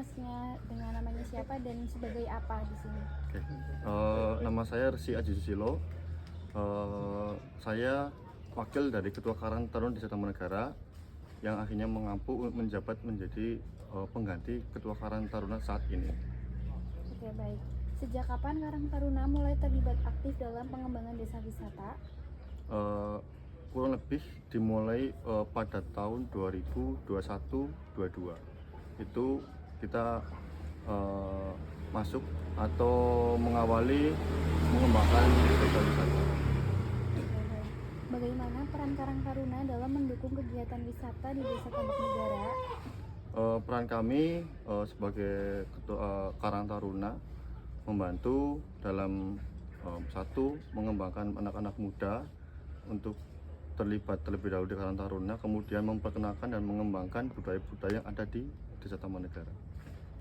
Masnya dengan namanya siapa dan sebagai apa di sini? Oke. Nama saya Resi Aji Susilo. Saya wakil dari Ketua Karang Taruna Desa Tamanegara yang akhirnya mengampu menjabat menjadi pengganti Ketua Karang Taruna saat ini. Oke, baik. Sejak kapan Karang Taruna mulai terlibat aktif dalam pengembangan desa wisata? Eh, Kurang lebih dimulai pada tahun 2021-22. Itu kita masuk atau mengawali mengembangkan desa wisata. Oke, baik. Bagaimana peran Karang Taruna dalam mendukung kegiatan wisata di Desa Tambak Negara? Peran kami sebagai Ketua Karang Taruna membantu dalam satu, mengembangkan anak-anak muda untuk terlibat terlebih dahulu di Karang Taruna, kemudian memperkenalkan dan mengembangkan budaya-budaya yang ada di Desa Tamanegara.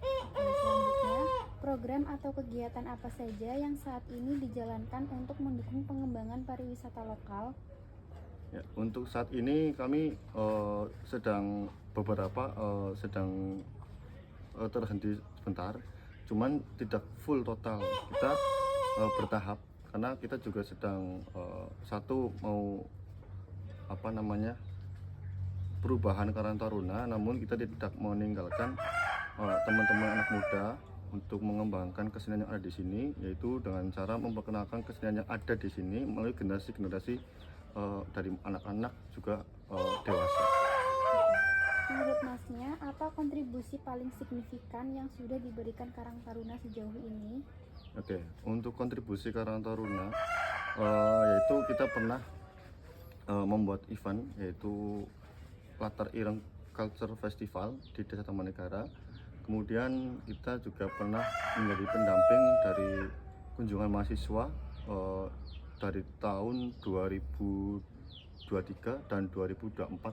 Oke, selanjutnya, program atau kegiatan apa saja yang saat ini dijalankan untuk mendukung pengembangan pariwisata lokal? Ya, untuk saat ini kami sedang sedang terhenti sebentar, cuman tidak full total. Kita bertahap karena kita juga sedang satu mau perubahan Karang Taruna, namun kita tidak meninggalkan teman-teman anak muda untuk mengembangkan kesenian yang ada di sini, yaitu dengan cara memperkenalkan kesenian yang ada di sini melalui generasi-generasi dari anak-anak juga dewasa. Menurut Masnya, apa kontribusi paling signifikan yang sudah diberikan Karang Taruna sejauh ini? Oke, untuk kontribusi Karang Taruna, yaitu kita pernah membuat event, yaitu Latar Ireng Culture Festival di Desa Tamanegara. Kemudian kita juga pernah menjadi pendamping dari kunjungan mahasiswa dari tahun 2023 dan 2024.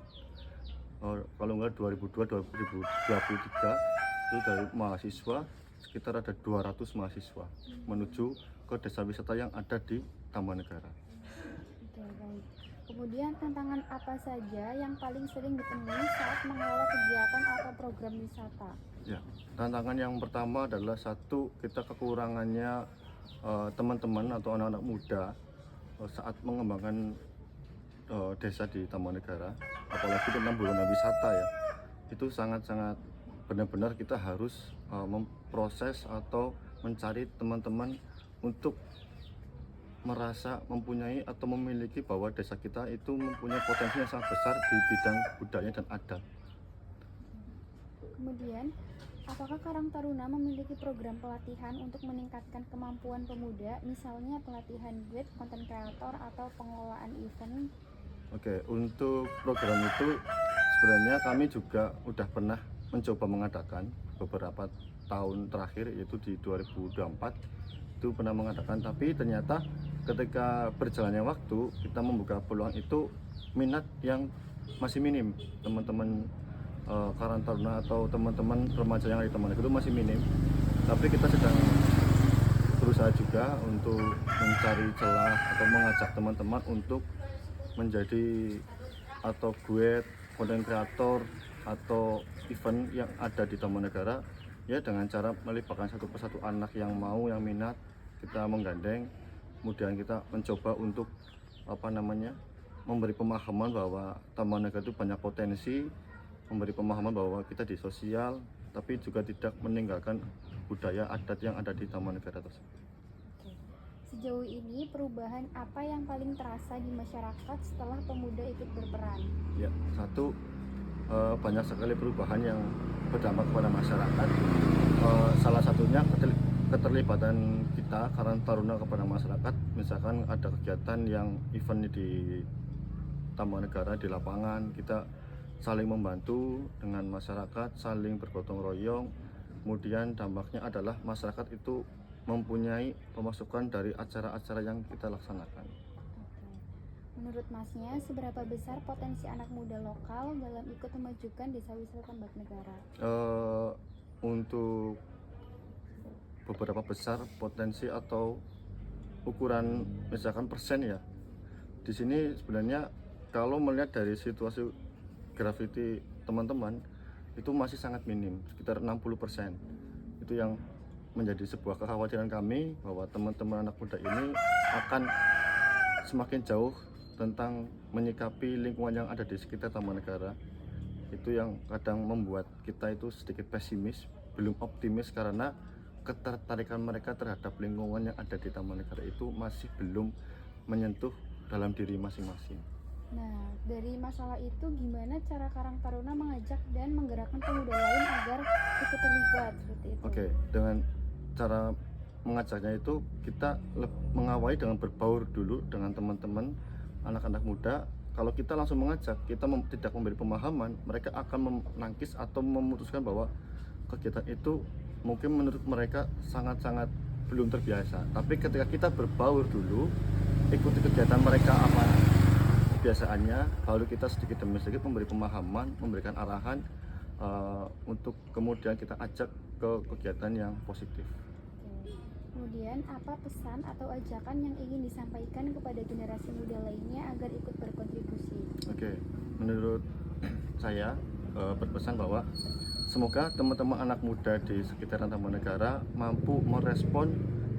Kalau enggak 2002-2023 itu dari mahasiswa sekitar ada 200 mahasiswa menuju ke desa wisata yang ada di Tamanegara. Oke, baik. Kemudian tantangan apa saja yang paling sering ditemui saat mengelola kegiatan atau program wisata? Ya, tantangan yang pertama adalah satu, kita kekurangannya teman-teman atau anak-anak muda saat mengembangkan desa di Tamanegara, apalagi tentang budaya wisata ya. Itu sangat-sangat benar-benar kita harus memproses atau mencari teman-teman untuk merasa mempunyai atau memiliki bahwa desa kita itu mempunyai potensi yang sangat besar di bidang budaya dan adat. Kemudian, apakah Karang Taruna memiliki program pelatihan untuk meningkatkan kemampuan pemuda, misalnya pelatihan guide, content creator, atau pengelolaan event? Oke, untuk program itu sebenarnya kami juga udah pernah mencoba mengadakan beberapa tahun terakhir, yaitu di 2024 itu pernah mengadakan, tapi ternyata ketika berjalannya waktu kita membuka peluang itu, minat yang masih minim. Teman-teman Karang Taruna atau teman-teman remaja yang ada di Tamanegara itu masih minim, tapi kita sedang berusaha juga untuk mencari celah atau mengajak teman-teman untuk menjadi atau guide, konten kreator atau event yang ada di Tamanegara, ya dengan cara melibatkan satu persatu anak yang mau, yang minat, kita menggandeng, kemudian kita mencoba untuk memberi pemahaman bahwa Tamanegara itu banyak potensi, memberi pemahaman bahwa kita di sosial tapi juga tidak meninggalkan budaya adat yang ada di Tamanegara tersebut. Oke. Sejauh ini, perubahan apa yang paling terasa di masyarakat setelah pemuda ikut berperan? Ya, satu, banyak sekali perubahan yang berdampak kepada masyarakat. Salah satunya keterlibatan kita Karang Taruna kepada masyarakat. Misalkan ada kegiatan yang event di Tamanegara di lapangan, kita saling membantu dengan masyarakat, saling bergotong royong. Kemudian dampaknya adalah masyarakat itu mempunyai pemasukan dari acara-acara yang kita laksanakan. Oke. Menurut Masnya, seberapa besar potensi anak muda lokal dalam ikut memajukan desa wisata Tambak Negara? Untuk beberapa besar potensi atau ukuran misalkan persen ya, di sini sebenarnya kalau melihat dari situasi graffiti teman-teman, itu masih sangat minim, sekitar 60%. Itu yang menjadi sebuah kekhawatiran kami bahwa teman-teman anak muda ini akan semakin jauh tentang menyikapi lingkungan yang ada di sekitar Taman Negara. Itu yang kadang membuat kita itu sedikit pesimis, belum optimis, karena ketertarikan mereka terhadap lingkungan yang ada di Taman Negara itu masih belum menyentuh dalam diri masing-masing. Nah, dari masalah itu gimana cara Karang Taruna mengajak dan menggerakkan pemuda lain agar ikut terlibat seperti itu? Oke, dengan cara mengajaknya itu kita mengawali dengan berbaur dulu dengan teman-teman anak-anak muda. Kalau kita langsung mengajak, kita tidak memberi pemahaman, mereka akan menangkis atau memutuskan bahwa kegiatan itu mungkin menurut mereka sangat-sangat belum terbiasa. Tapi ketika kita berbaur dulu, ikuti kegiatan mereka apa kebiasaannya, baru kita sedikit demi sedikit memberi pemahaman, memberikan arahan untuk kemudian kita ajak ke kegiatan yang positif. Oke. Kemudian apa pesan atau ajakan yang ingin disampaikan kepada generasi muda lainnya agar ikut berkontribusi? Oke, menurut saya berpesan bahwa semoga teman-teman anak muda di sekitaran Taman Negara mampu merespon,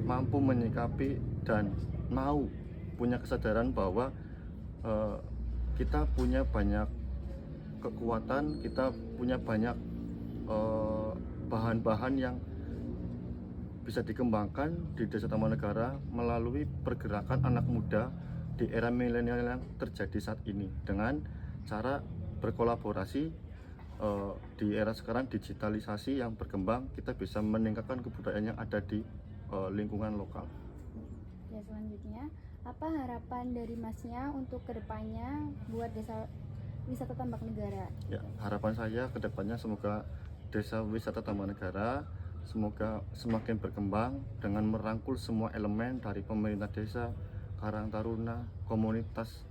mampu menyikapi, dan mau punya kesadaran bahwa kita punya banyak kekuatan, kita punya banyak bahan-bahan yang bisa dikembangkan di Desa Taman Negara melalui pergerakan anak muda di era milenial yang terjadi saat ini, dengan cara berkolaborasi. Di era sekarang digitalisasi yang berkembang, kita bisa meningkatkan kebudayaan yang ada di lingkungan lokal. Ya, selanjutnya apa harapan dari Masnya untuk kedepannya buat desa wisata Tambak Negara? Ya, harapan saya ke depannya semoga Desa Wisata Taman Negara semoga semakin berkembang dengan merangkul semua elemen dari pemerintah desa, Karang Taruna, komunitas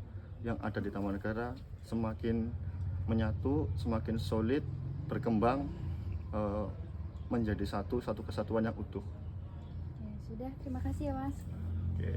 yang ada di Taman Negara semakin menyatu, semakin solid, berkembang menjadi satu kesatuan yang utuh. Ya, sudah, terima kasih ya Mas. Oke.